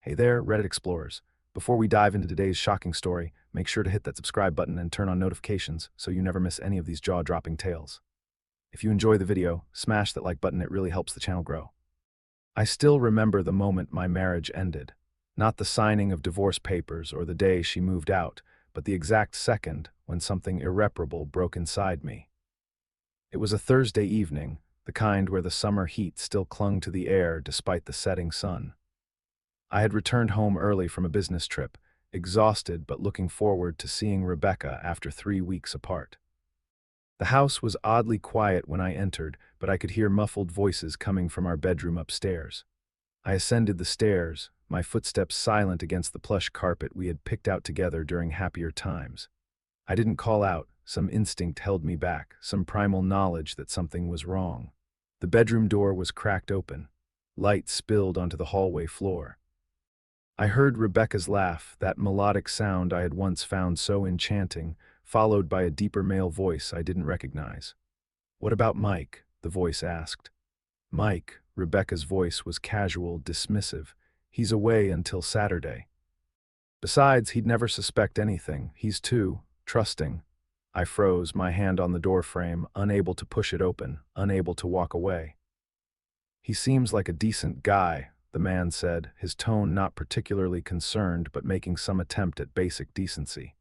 Hey there, Reddit explorers. Before we dive into today's shocking story, make sure to hit that subscribe button and turn on notifications so you never miss any of these jaw-dropping tales. If you enjoy the video, smash that like button, it really helps the channel grow. I still remember the moment my marriage ended. Not the signing of divorce papers or the day she moved out, but the exact second when something irreparable broke inside me. It was a Thursday evening, the kind where the summer heat still clung to the air despite the setting sun. I had returned home early from a business trip, exhausted but looking forward to seeing Rebecca after 3 weeks apart. The house was oddly quiet when I entered, but I could hear muffled voices coming from our bedroom upstairs. I ascended the stairs, my footsteps silent against the plush carpet we had picked out together during happier times. I didn't call out, some instinct held me back, some primal knowledge that something was wrong. The bedroom door was cracked open. Light spilled onto the hallway floor. I heard Rebecca's laugh, that melodic sound I had once found so enchanting, followed by a deeper male voice I didn't recognize. "What about Mike?" the voice asked. "Mike," Rebecca's voice was casual, dismissive. "He's away until Saturday. Besides, he'd never suspect anything. He's too trusting." I froze, my hand on the doorframe, unable to push it open, unable to walk away. "He seems like a decent guy," the man said, his tone not particularly concerned but making some attempt at basic decency.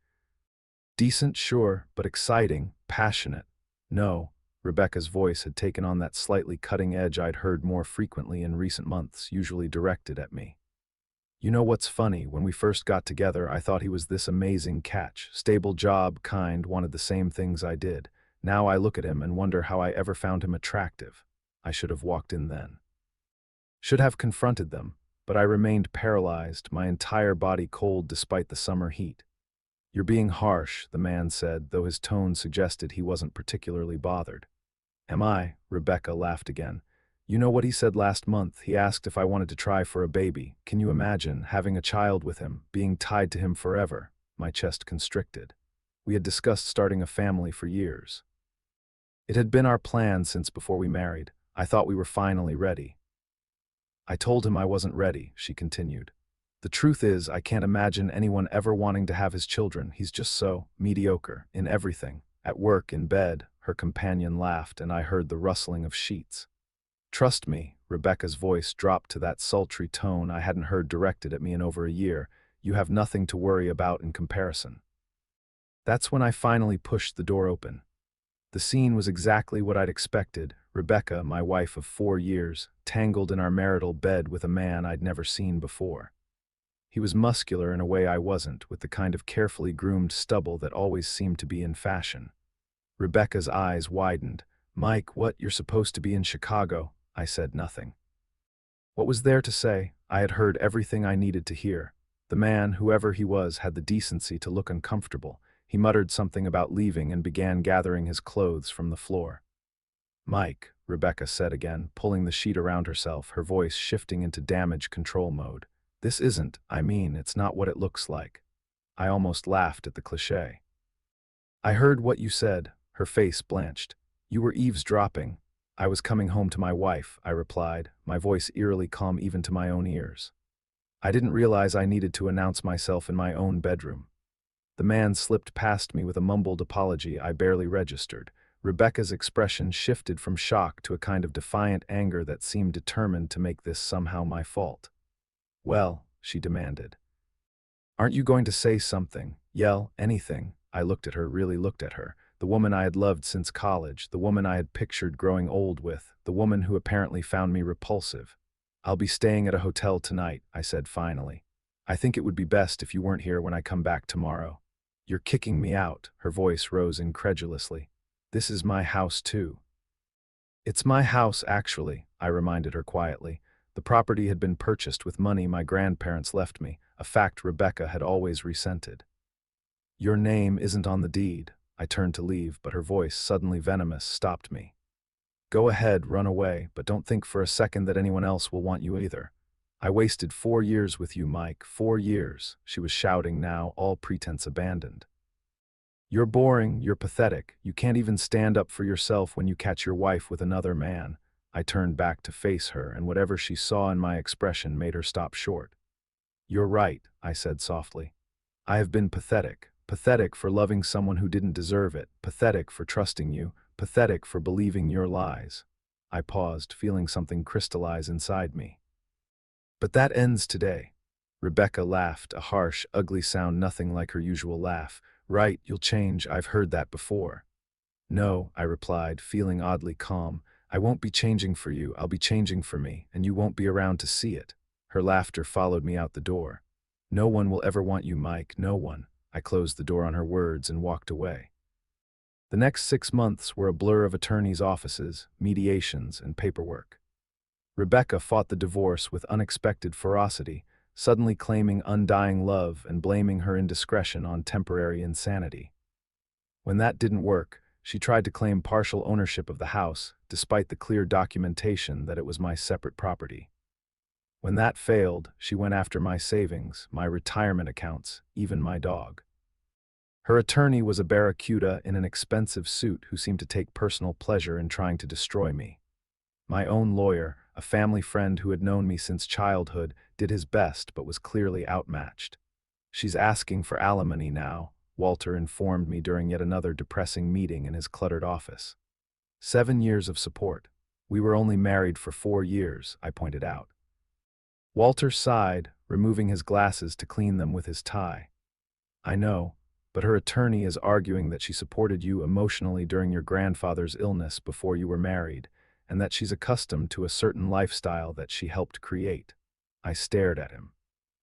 "Decent, sure, but exciting, passionate. No." Rebecca's voice had taken on that slightly cutting edge I'd heard more frequently in recent months, usually directed at me. "You know what's funny, when we first got together I thought he was this amazing catch, stable job, kind, wanted the same things I did. Now I look at him and wonder how I ever found him attractive. I should have walked in then. Should have confronted them, but I remained paralyzed, my entire body cold despite the summer heat. "You're being harsh," the man said, though his tone suggested he wasn't particularly bothered. "Am I?" Rebecca laughed again. "You know what he said last month? He asked if I wanted to try for a baby. Can you imagine, having a child with him, being tied to him forever?" My chest constricted. We had discussed starting a family for years. It had been our plan since before we married. I thought we were finally ready. "I told him I wasn't ready," she continued. "The truth is, I can't imagine anyone ever wanting to have his children. He's just so mediocre in everything. At work, in bed." Her companion laughed, and I heard the rustling of sheets. "Trust me," Rebecca's voice dropped to that sultry tone I hadn't heard directed at me in over a year. "You have nothing to worry about in comparison." That's when I finally pushed the door open. The scene was exactly what I'd expected. Rebecca, my wife of 4 years, tangled in our marital bed with a man I'd never seen before. He was muscular in a way I wasn't, with the kind of carefully groomed stubble that always seemed to be in fashion. Rebecca's eyes widened. "Mike, what? You're supposed to be in Chicago." I said nothing. What was there to say? I had heard everything I needed to hear. The man, whoever he was, had the decency to look uncomfortable. He muttered something about leaving and began gathering his clothes from the floor. "Mike," Rebecca said again, pulling the sheet around herself, her voice shifting into damage control mode. "This isn't, it's not what it looks like." I almost laughed at the cliché. "I heard what you said." Her face blanched. "You were eavesdropping." "I was coming home to my wife," I replied, my voice eerily calm even to my own ears. "I didn't realize I needed to announce myself in my own bedroom." The man slipped past me with a mumbled apology I barely registered. Rebecca's expression shifted from shock to a kind of defiant anger that seemed determined to make this somehow my fault. "Well," she demanded. "Aren't you going to say something? Yell? Anything?" I looked at her, really looked at her. The woman I had loved since college, the woman I had pictured growing old with, the woman who apparently found me repulsive. "I'll be staying at a hotel tonight," I said finally. "I think it would be best if you weren't here when I come back tomorrow." "You're kicking me out," her voice rose incredulously. "This is my house too." "It's my house, actually," I reminded her quietly. The property had been purchased with money my grandparents left me, a fact Rebecca had always resented. "Your name isn't on the deed." I turned to leave, but her voice, suddenly venomous, stopped me. "Go ahead, run away, but don't think for a second that anyone else will want you either. I wasted 4 years with you, Mike, 4 years," she was shouting now, all pretense abandoned. "You're boring, you're pathetic, you can't even stand up for yourself when you catch your wife with another man." I turned back to face her, and whatever she saw in my expression made her stop short. You're right, I said softly. I have been pathetic. Pathetic for loving someone who didn't deserve it. Pathetic for trusting you. Pathetic for believing your lies. I paused, feeling something crystallize inside me. But that ends today. Rebecca laughed, a harsh, ugly sound nothing like her usual laugh. Right, you'll change, I've heard that before. No, I replied, feeling oddly calm. I won't be changing for you, I'll be changing for me, and you won't be around to see it. Her laughter followed me out the door. No one will ever want you, Mike, no one. I closed the door on her words and walked away. The next 6 months were a blur of attorneys' offices, mediations, and paperwork. Rebecca fought the divorce with unexpected ferocity, suddenly claiming undying love and blaming her indiscretion on temporary insanity. When that didn't work, she tried to claim partial ownership of the house, despite the clear documentation that it was my separate property. When that failed, she went after my savings, my retirement accounts, even my dog. Her attorney was a barracuda in an expensive suit who seemed to take personal pleasure in trying to destroy me. My own lawyer, a family friend who had known me since childhood, did his best but was clearly outmatched. She's asking for alimony now, Walter informed me during yet another depressing meeting in his cluttered office. 7 years of support. We were only married for 4 years, I pointed out. Walter sighed, removing his glasses to clean them with his tie. I know, but her attorney is arguing that she supported you emotionally during your grandfather's illness before you were married, and that she's accustomed to a certain lifestyle that she helped create. I stared at him.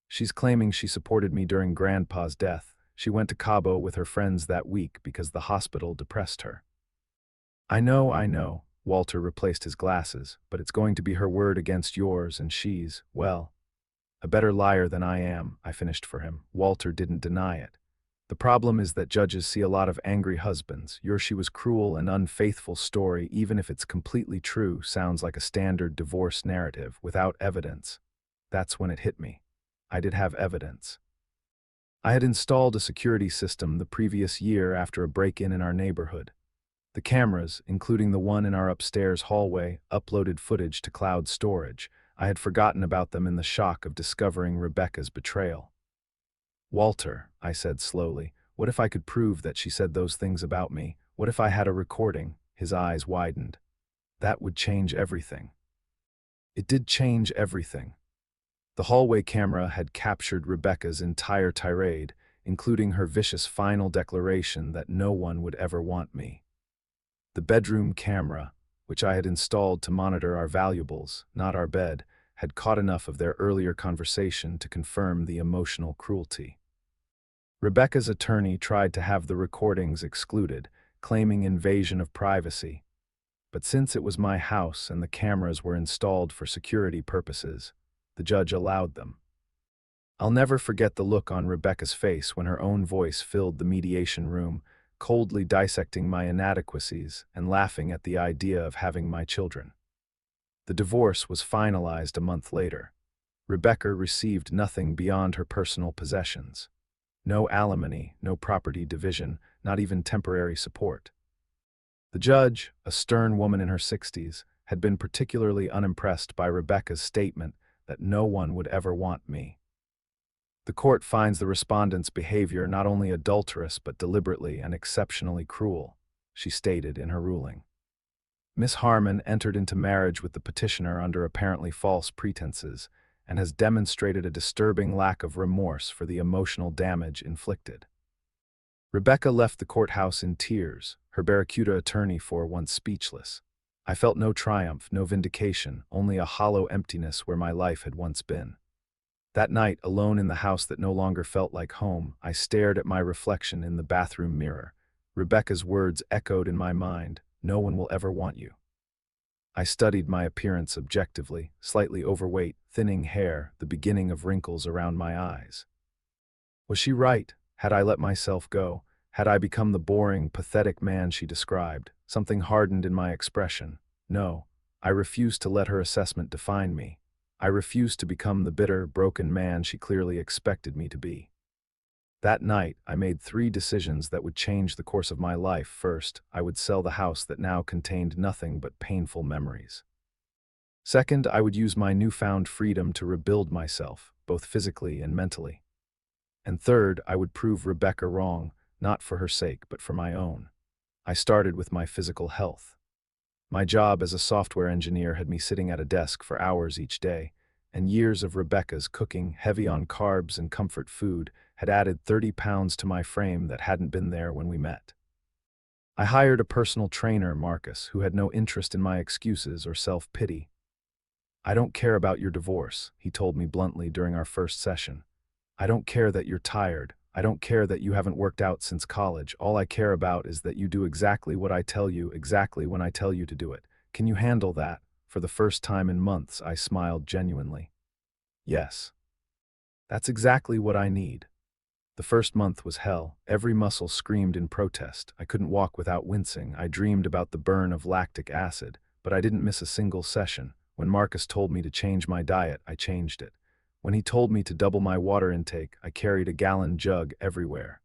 She's claiming she supported me during Grandpa's death. She went to Cabo with her friends that week because the hospital depressed her. I know, Walter replaced his glasses, but it's going to be her word against yours, and she's, well, a better liar than I am, I finished for him. Walter didn't deny it. The problem is that judges see a lot of angry husbands. Your "she was cruel and unfaithful" story, even if it's completely true, sounds like a standard divorce narrative, without evidence. That's when it hit me. I did have evidence. I had installed a security system the previous year after a break-in in our neighborhood. The cameras, including the one in our upstairs hallway, uploaded footage to cloud storage. I had forgotten about them in the shock of discovering Rebecca's betrayal. Walter, I said slowly, what if I could prove that she said those things about me? What if I had a recording? His eyes widened. That would change everything. It did change everything. The hallway camera had captured Rebecca's entire tirade, including her vicious final declaration that no one would ever want me. The bedroom camera, which I had installed to monitor our valuables, not our bed, had caught enough of their earlier conversation to confirm the emotional cruelty. Rebecca's attorney tried to have the recordings excluded, claiming invasion of privacy. But since it was my house and the cameras were installed for security purposes, the judge allowed them. I'll never forget the look on Rebecca's face when her own voice filled the mediation room, coldly dissecting my inadequacies and laughing at the idea of having my children. The divorce was finalized a month later. Rebecca received nothing beyond her personal possessions. No alimony, no property division, not even temporary support. The judge, a stern woman in her 60s, had been particularly unimpressed by Rebecca's statement that no one would ever want me. The court finds the respondent's behavior not only adulterous but deliberately and exceptionally cruel, she stated in her ruling. Miss Harmon entered into marriage with the petitioner under apparently false pretenses and has demonstrated a disturbing lack of remorse for the emotional damage inflicted. Rebecca left the courthouse in tears, her Barracuda attorney for once speechless. I felt no triumph, no vindication, only a hollow emptiness where my life had once been. That night, alone in the house that no longer felt like home, I stared at my reflection in the bathroom mirror. Rebecca's words echoed in my mind, "No one will ever want you." I studied my appearance objectively, slightly overweight, thinning hair, the beginning of wrinkles around my eyes. Was she right? Had I let myself go? Had I become the boring, pathetic man she described? Something hardened in my expression. No, I refused to let her assessment define me. I refused to become the bitter, broken man she clearly expected me to be. That night, I made 3 decisions that would change the course of my life. First, I would sell the house that now contained nothing but painful memories. Second, I would use my newfound freedom to rebuild myself, both physically and mentally. And third, I would prove Rebecca wrong, not for her sake, but for my own. I started with my physical health. My job as a software engineer had me sitting at a desk for hours each day, and years of Rebecca's cooking, heavy on carbs and comfort food, had added 30 pounds to my frame that hadn't been there when we met. I hired a personal trainer, Marcus, who had no interest in my excuses or self-pity. "I don't care about your divorce," he told me bluntly during our first session. "I don't care that you're tired. I don't care that you haven't worked out since college. All I care about is that you do exactly what I tell you, exactly when I tell you to do it. Can you handle that?" For the first time in months, I smiled genuinely. "Yes. That's exactly what I need." The first month was hell. Every muscle screamed in protest. I couldn't walk without wincing. I dreamed about the burn of lactic acid, but I didn't miss a single session. When Marcus told me to change my diet, I changed it. When he told me to double my water intake, I carried a gallon jug everywhere.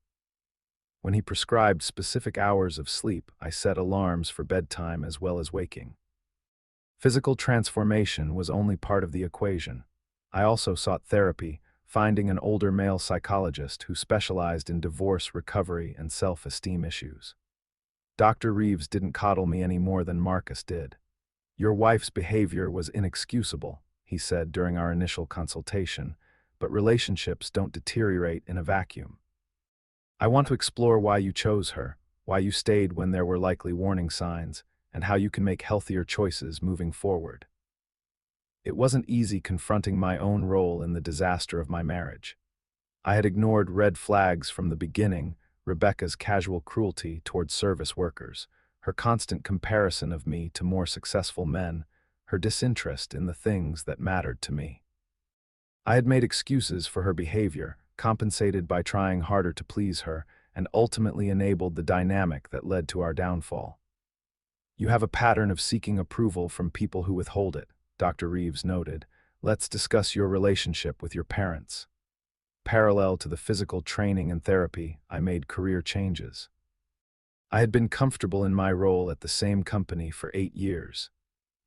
When he prescribed specific hours of sleep, I set alarms for bedtime as well as waking. Physical transformation was only part of the equation. I also sought therapy, finding an older male psychologist who specialized in divorce recovery and self-esteem issues. Dr. Reeves didn't coddle me any more than Marcus did. "Your wife's behavior was inexcusable," he said during our initial consultation, "but relationships don't deteriorate in a vacuum. I want to explore why you chose her, why you stayed when there were likely warning signs, and how you can make healthier choices moving forward." It wasn't easy confronting my own role in the disaster of my marriage. I had ignored red flags from the beginning: Rebecca's casual cruelty toward service workers, her constant comparison of me to more successful men, her disinterest in the things that mattered to me. I had made excuses for her behavior, compensated by trying harder to please her, and ultimately enabled the dynamic that led to our downfall. "You have a pattern of seeking approval from people who withhold it," Dr. Reeves noted. "Let's discuss your relationship with your parents." Parallel to the physical training and therapy, I made career changes. I had been comfortable in my role at the same company for 8 years,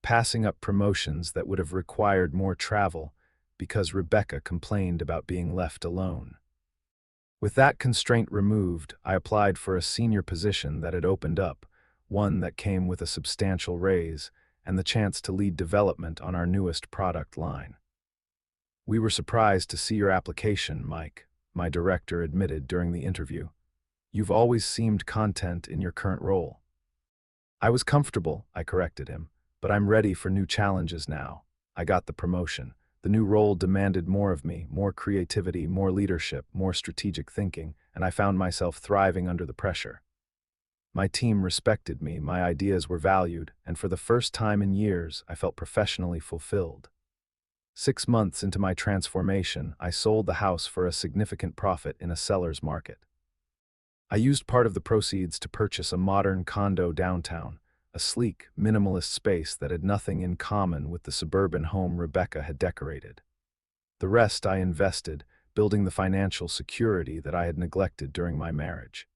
passing up promotions that would have required more travel because Rebecca complained about being left alone. With that constraint removed, I applied for a senior position that had opened up, one that came with a substantial raise and the chance to lead development on our newest product line. "We were surprised to see your application, Mike," my director admitted during the interview. "You've always seemed content in your current role." I was comfortable, I corrected him, "but I'm ready for new challenges now." I got the promotion. The new role demanded more of me, more creativity, more leadership, more strategic thinking, and I found myself thriving under the pressure. My team respected me, my ideas were valued, and for the first time in years, I felt professionally fulfilled. 6 months into my transformation, I sold the house for a significant profit in a seller's market. I used part of the proceeds to purchase a modern condo downtown, a sleek, minimalist space that had nothing in common with the suburban home Rebecca had decorated. The rest I invested, building the financial security that I had neglected during my marriage.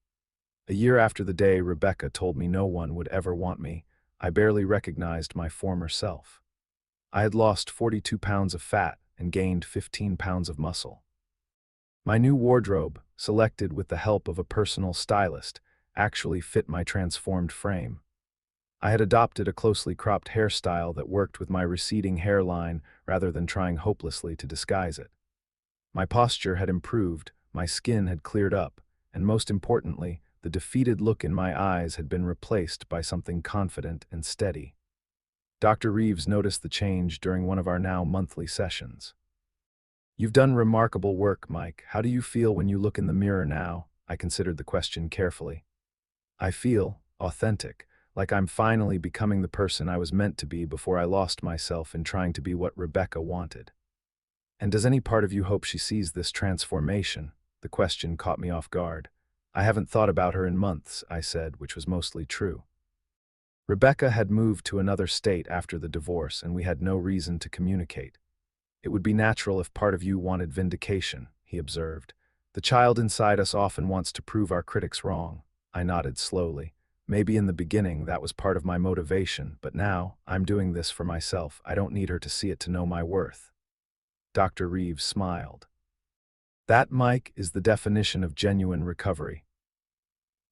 A year after the day Rebecca told me no one would ever want me, I barely recognized my former self. I had lost 42 pounds of fat and gained 15 pounds of muscle. My new wardrobe, selected with the help of a personal stylist, actually fit my transformed frame. I had adopted a closely cropped hairstyle that worked with my receding hairline rather than trying hopelessly to disguise it. My posture had improved, my skin had cleared up, and most importantly, the defeated look in my eyes had been replaced by something confident and steady. Dr. Reeves noticed the change during one of our now monthly sessions. "You've done remarkable work, Mike. How do you feel when you look in the mirror now?" I considered the question carefully. "I feel authentic, like I'm finally becoming the person I was meant to be before I lost myself in trying to be what Rebecca wanted." "And does any part of you hope she sees this transformation?" The question caught me off guard. "I haven't thought about her in months," I said, which was mostly true. Rebecca had moved to another state after the divorce, and we had no reason to communicate. "It would be natural if part of you wanted vindication," he observed. "The child inside us often wants to prove our critics wrong." I nodded slowly. "Maybe in the beginning that was part of my motivation, but now I'm doing this for myself. I don't need her to see it to know my worth." Dr. Reeves smiled. That, Mike, is the definition of genuine recovery.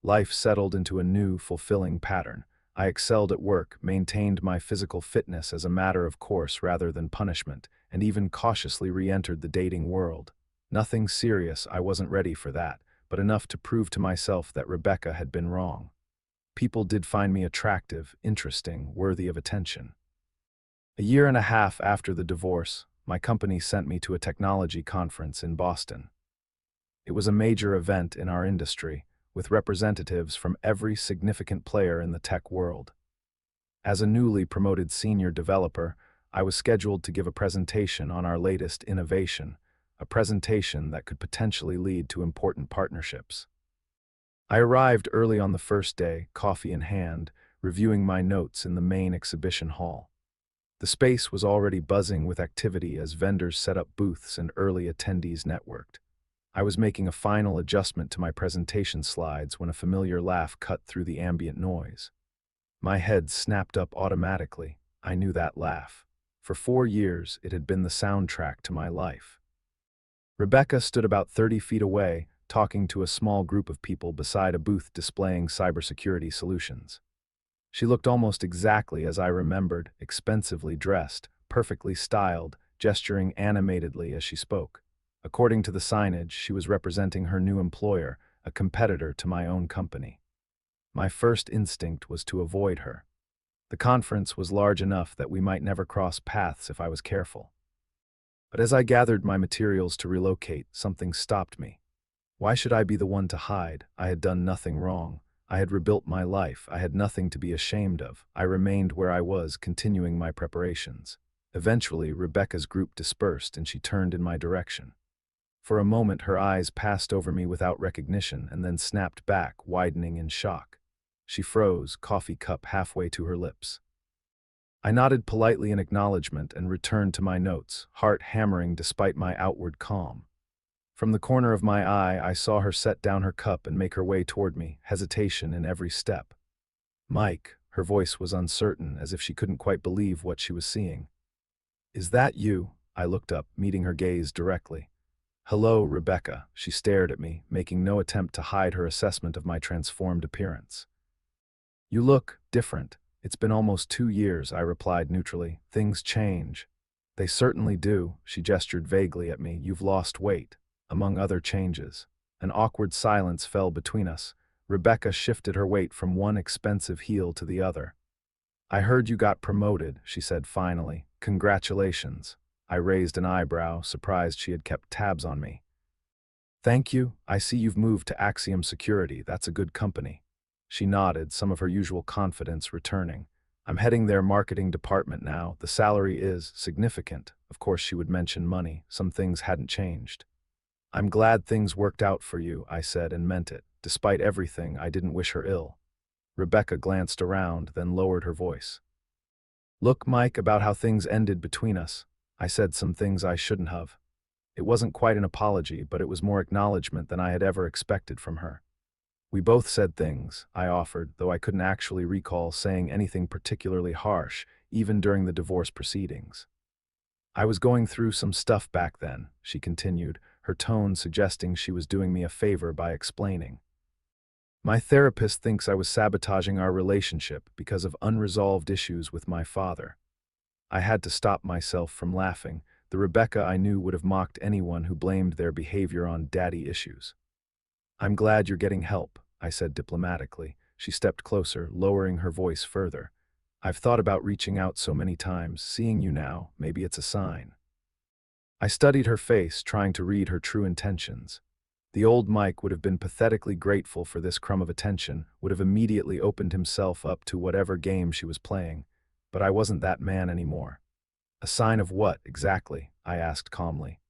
Life settled into a new, fulfilling pattern. I excelled at work, maintained my physical fitness as a matter of course rather than punishment, and even cautiously re-entered the dating world. Nothing serious, I wasn't ready for that, but enough to prove to myself that Rebecca had been wrong. People did find me attractive, interesting, worthy of attention. A year and a half after the divorce, my company sent me to a technology conference in Boston. It was a major event in our industry, with representatives from every significant player in the tech world. As a newly promoted senior developer, I was scheduled to give a presentation on our latest innovation, a presentation that could potentially lead to important partnerships. I arrived early on the first day, coffee in hand, reviewing my notes in the main exhibition hall. The space was already buzzing with activity as vendors set up booths and early attendees networked. I was making a final adjustment to my presentation slides when a familiar laugh cut through the ambient noise. My head snapped up automatically. I knew that laugh. For 4 years, it had been the soundtrack to my life. Rebecca stood about 30 feet away, talking to a small group of people beside a booth displaying cybersecurity solutions. She looked almost exactly as I remembered, expensively dressed, perfectly styled, gesturing animatedly as she spoke. According to the signage, she was representing her new employer, a competitor to my own company. My first instinct was to avoid her. The conference was large enough that we might never cross paths if I was careful. But as I gathered my materials to relocate, something stopped me. Why should I be the one to hide? I had done nothing wrong. I had rebuilt my life. I had nothing to be ashamed of. I remained where I was, continuing my preparations. Eventually, Rebecca's group dispersed and she turned in my direction. For a moment, her eyes passed over me without recognition and then snapped back, widening in shock. She froze, coffee cup halfway to her lips. I nodded politely in acknowledgement and returned to my notes, heart hammering despite my outward calm. From the corner of my eye, I saw her set down her cup and make her way toward me, hesitation in every step. Mike, her voice was uncertain, as if she couldn't quite believe what she was seeing. Is that you? I looked up, meeting her gaze directly. Hello, Rebecca. She stared at me, making no attempt to hide her assessment of my transformed appearance. You look different. It's been almost 2 years, I replied neutrally. Things change. They certainly do, she gestured vaguely at me. You've lost weight, among other changes. An awkward silence fell between us. Rebecca shifted her weight from one expensive heel to the other. I heard you got promoted, she said finally. Congratulations. I raised an eyebrow, surprised she had kept tabs on me. Thank you. I see you've moved to Axiom Security. That's a good company. She nodded, some of her usual confidence returning. I'm heading their marketing department now. The salary is significant. Of course, she would mention money. Some things hadn't changed. I'm glad things worked out for you, I said, and meant it. Despite everything, I didn't wish her ill. Rebecca glanced around, then lowered her voice. Look, Mike, about how things ended between us. I said some things I shouldn't have. It wasn't quite an apology, but it was more acknowledgement than I had ever expected from her. We both said things, I offered, though I couldn't actually recall saying anything particularly harsh, even during the divorce proceedings. I was going through some stuff back then, she continued, her tone suggesting she was doing me a favor by explaining. My therapist thinks I was sabotaging our relationship because of unresolved issues with my father. I had to stop myself from laughing. The Rebecca I knew would have mocked anyone who blamed their behavior on daddy issues. I'm glad you're getting help, I said diplomatically. She stepped closer, lowering her voice further. I've thought about reaching out so many times. Seeing you now, maybe it's a sign. I studied her face, trying to read her true intentions. The old Mike would have been pathetically grateful for this crumb of attention, would have immediately opened himself up to whatever game she was playing. But I wasn't that man anymore. A sign of what, exactly? I asked calmly.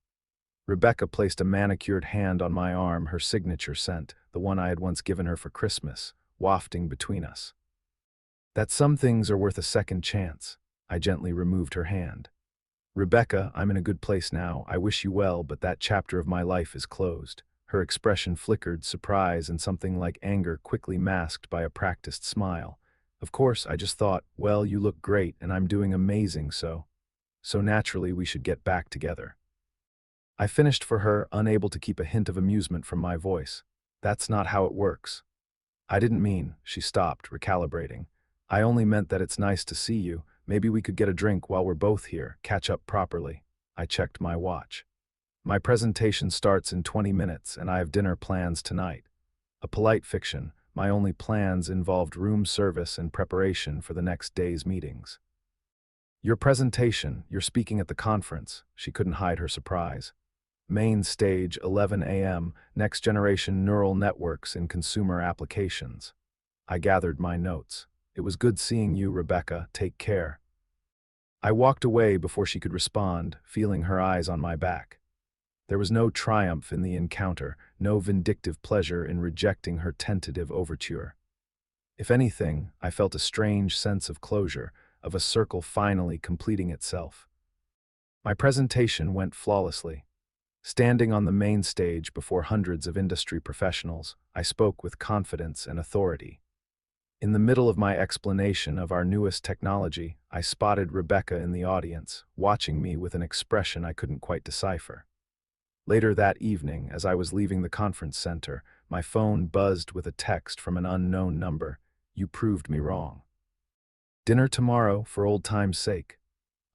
Rebecca placed a manicured hand on my arm, her signature scent, the one I had once given her for Christmas, wafting between us. That some things are worth a second chance. I gently removed her hand. Rebecca, I'm in a good place now. I wish you well, but that chapter of my life is closed. Her expression flickered, surprise and something like anger quickly masked by a practiced smile. Of course, I just thought, well, you look great and I'm doing amazing, so naturally we should get back together. I finished for her, unable to keep a hint of amusement from my voice. That's not how it works. I didn't mean, she stopped, recalibrating. I only meant that it's nice to see you. Maybe we could get a drink while we're both here, catch up properly. I checked my watch. My presentation starts in 20 minutes, and I have dinner plans tonight. A polite fiction, my only plans involved room service and preparation for the next day's meetings. Your presentation, you're speaking at the conference. She couldn't hide her surprise. Main stage, 11 a.m., next generation neural networks in consumer applications. I gathered my notes. It was good seeing you, Rebecca. Take care. I walked away before she could respond, feeling her eyes on my back. There was no triumph in the encounter, no vindictive pleasure in rejecting her tentative overture. If anything, I felt a strange sense of closure, of a circle finally completing itself. My presentation went flawlessly. Standing on the main stage before hundreds of industry professionals, I spoke with confidence and authority. In the middle of my explanation of our newest technology, I spotted Rebecca in the audience, watching me with an expression I couldn't quite decipher. Later that evening, as I was leaving the conference center, my phone buzzed with a text from an unknown number. You proved me wrong. Dinner tomorrow, for old time's sake.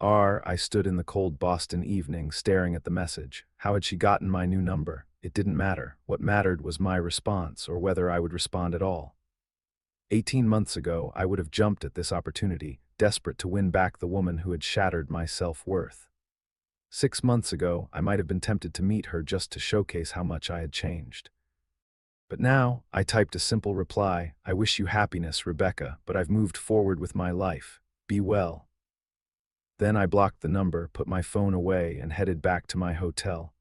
I stood in the cold Boston evening, staring at the message. How had she gotten my new number? It didn't matter. What mattered was my response, or whether I would respond at all. 18 months ago, I would have jumped at this opportunity, desperate to win back the woman who had shattered my self-worth. 6 months ago, I might have been tempted to meet her just to showcase how much I had changed. But now, I typed a simple reply. I wish you happiness, Rebecca, but I've moved forward with my life. Be well. Then I blocked the number, put my phone away, and headed back to my hotel.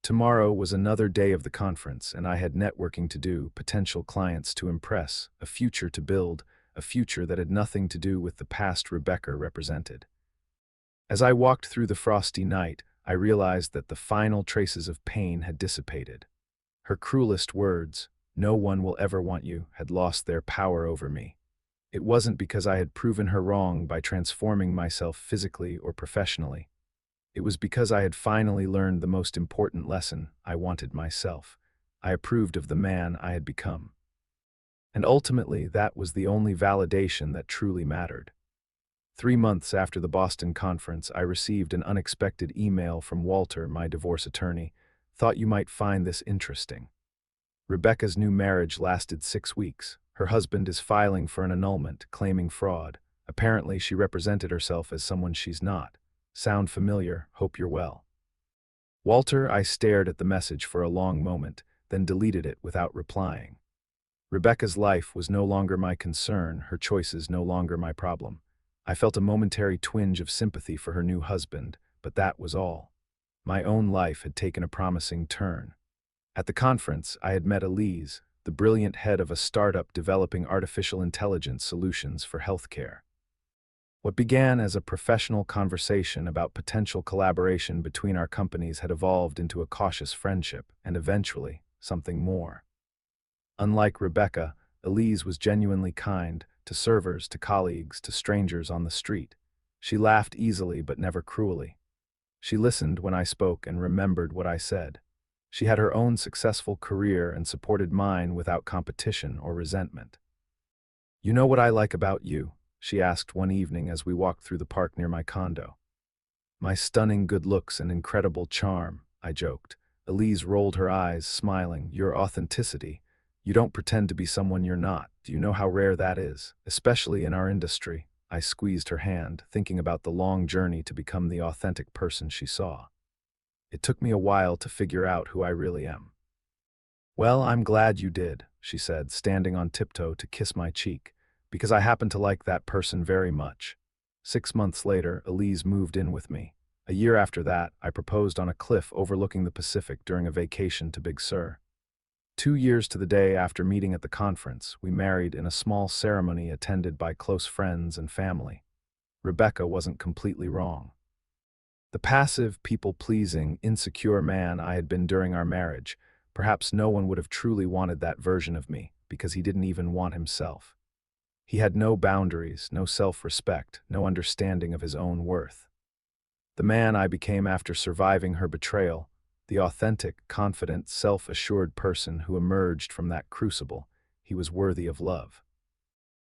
Tomorrow was another day of the conference, and I had networking to do, potential clients to impress, a future to build, a future that had nothing to do with the past Rebecca represented. As I walked through the frosty night, I realized that the final traces of pain had dissipated. Her cruelest words, "No one will ever want you," had lost their power over me. It wasn't because I had proven her wrong by transforming myself physically or professionally. It was because I had finally learned the most important lesson. I wanted myself. I approved of the man I had become. And ultimately, that was the only validation that truly mattered. 3 months after the Boston conference, I received an unexpected email from Walter, my divorce attorney. Thought you might find this interesting. Rebecca's new marriage lasted 6 weeks. Her husband is filing for an annulment, claiming fraud. Apparently, she represented herself as someone she's not. Sound familiar? Hope you're well. Walter, I stared at the message for a long moment, then deleted it without replying. Rebecca's life was no longer my concern, her choices no longer my problem. I felt a momentary twinge of sympathy for her new husband, but that was all. My own life had taken a promising turn. At the conference, I had met Elise, the brilliant head of a startup developing artificial intelligence solutions for healthcare. What began as a professional conversation about potential collaboration between our companies had evolved into a cautious friendship, and eventually, something more. Unlike Rebecca, Elise was genuinely kind, to servers, to colleagues, to strangers on the street. She laughed easily but never cruelly. She listened when I spoke and remembered what I said. She had her own successful career and supported mine without competition or resentment. "You know what I like about you?" she asked one evening as we walked through the park near my condo. "My stunning good looks and incredible charm," I joked. Elise rolled her eyes, smiling. "Your authenticity. You don't pretend to be someone you're not. Do you know how rare that is? Especially in our industry." I squeezed her hand, thinking about the long journey to become the authentic person she saw. It took me a while to figure out who I really am. "Well, I'm glad you did," she said, standing on tiptoe to kiss my cheek, "because I happen to like that person very much." 6 months later, Elise moved in with me. A year after that, I proposed on a cliff overlooking the Pacific during a vacation to Big Sur. 2 years to the day after meeting at the conference, we married in a small ceremony attended by close friends and family. Rebecca wasn't completely wrong. The passive, people-pleasing, insecure man I had been during our marriage, perhaps no one would have truly wanted that version of me, because he didn't even want himself. He had no boundaries, no self-respect, no understanding of his own worth. The man I became after surviving her betrayal, the authentic, confident, self-assured person who emerged from that crucible. He was worthy of love.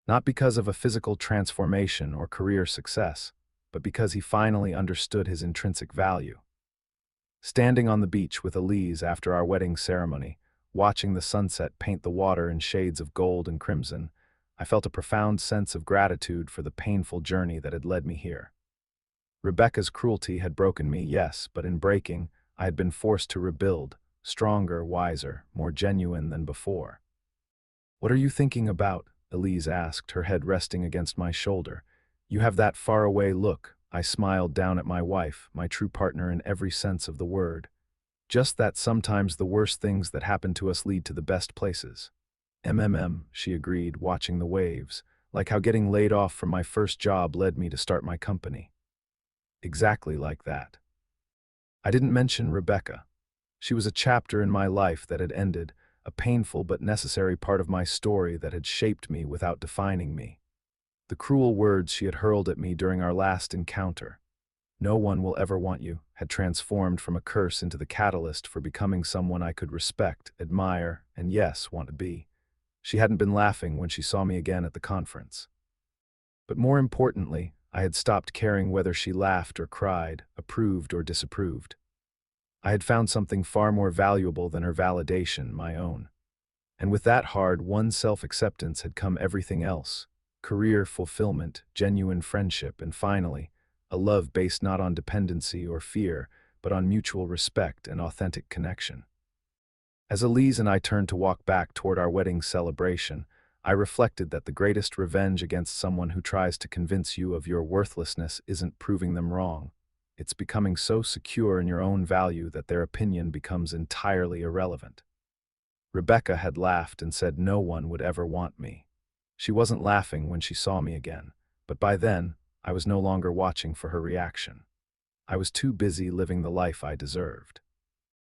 Not because of a physical transformation or career success, but because he finally understood his intrinsic value. Standing on the beach with Elise after our wedding ceremony, watching the sunset paint the water in shades of gold and crimson, I felt a profound sense of gratitude for the painful journey that had led me here. Rebecca's cruelty had broken me, yes, but in breaking, I had been forced to rebuild, stronger, wiser, more genuine than before. "What are you thinking about?" Elise asked, her head resting against my shoulder. "You have that faraway look." I smiled down at my wife, my true partner in every sense of the word. "Just that sometimes the worst things that happen to us lead to the best places." She agreed, watching the waves, like how getting laid off from my first job led me to start my company. Exactly like that. I didn't mention Rebecca. She was a chapter in my life that had ended, a painful but necessary part of my story that had shaped me without defining me. The cruel words she had hurled at me during our last encounter, "No one will ever want you," had transformed from a curse into the catalyst for becoming someone I could respect, admire, and yes, want to be. She hadn't been laughing when she saw me again at the conference. But more importantly, I had stopped caring whether she laughed or cried, approved or disapproved. I had found something far more valuable than her validation, my own. And with that hard-won self-acceptance had come everything else: career fulfillment, genuine friendship, and finally, a love based not on dependency or fear, but on mutual respect and authentic connection. As Elise and I turned to walk back toward our wedding celebration, I reflected that the greatest revenge against someone who tries to convince you of your worthlessness isn't proving them wrong. It's becoming so secure in your own value that their opinion becomes entirely irrelevant. Rebecca had laughed and said no one would ever want me. She wasn't laughing when she saw me again, but by then, I was no longer watching for her reaction. I was too busy living the life I deserved.